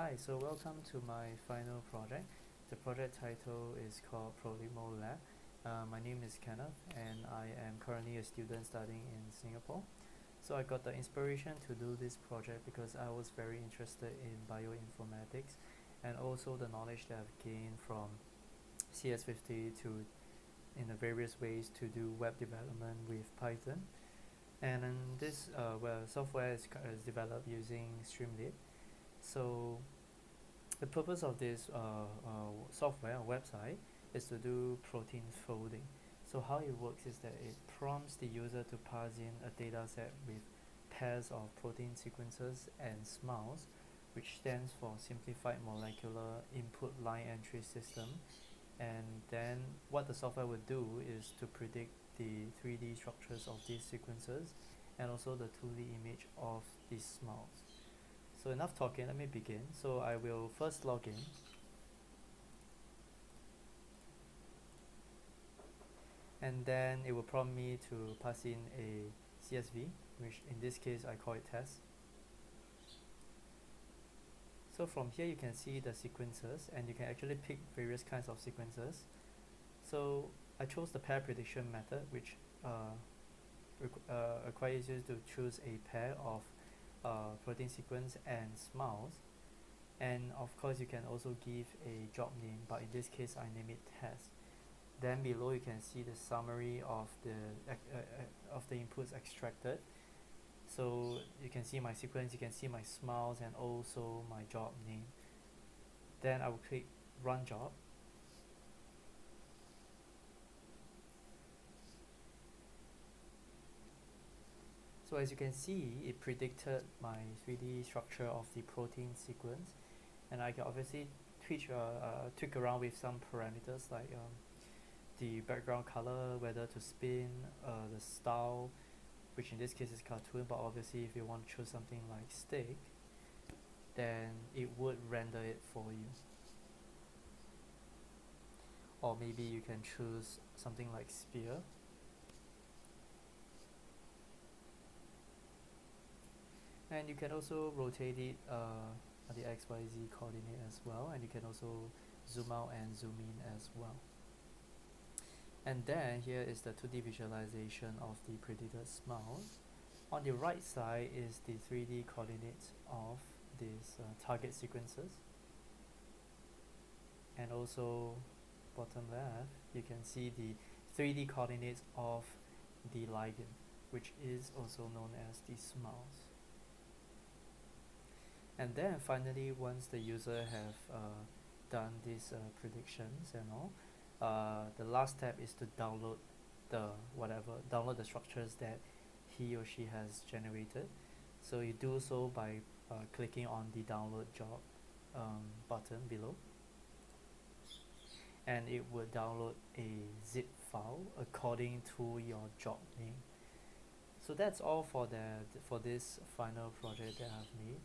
Hi, so welcome to my final project. The project title is called Prolimo Lab. My name is Kenneth and I am currently a student studying in Singapore. So I got the inspiration to do this project because I was very interested in bioinformatics and also the knowledge that I've gained from CS50 to in the various ways to do web development with Python. And this software is developed using Streamlit. So the purpose of this software or website is to do protein folding. So how it works is that it prompts the user to pass in a data set with pairs of protein sequences and SMILES, which stands for Simplified Molecular Input Line Entry System. And then what the software would do is to predict the 3D structures of these sequences and also the 2D image of these SMILES. So enough talking, let me begin. So I will first log in. And then it will prompt me to pass in a CSV, which in this case I call it test. So from here you can see the sequences and you can actually pick various kinds of sequences. So I chose the pair prediction method, which requires you to choose a pair of protein sequence and SMILES. And of course you can also give a job name, but in this case I name it test. Then below you can see the summary of the inputs extracted. So you can see my sequence, you can see my SMILES and also my job name. Then I will click run job. So as you can see, it predicted my 3D structure of the protein sequence, and I can obviously tweak around with some parameters like the background color, whether to spin, the style, which in this case is cartoon, but obviously if you want to choose something like stick, then it would render it for you. Or maybe you can choose something like sphere. And you can also rotate it at the XYZ coordinate as well, and you can also zoom out and zoom in as well. And then here is the 2D visualization of the predicted SMILES. On the right side is the 3D coordinates of these target sequences. And also bottom left, you can see the 3D coordinates of the ligand, which is also known as the SMILES. And then finally, once the user have done these predictions and all, the last step is to download the structures that he or she has generated. So you do so by clicking on the download job button below, and it will download a zip file according to your job name. So that's all for this final project that I've made.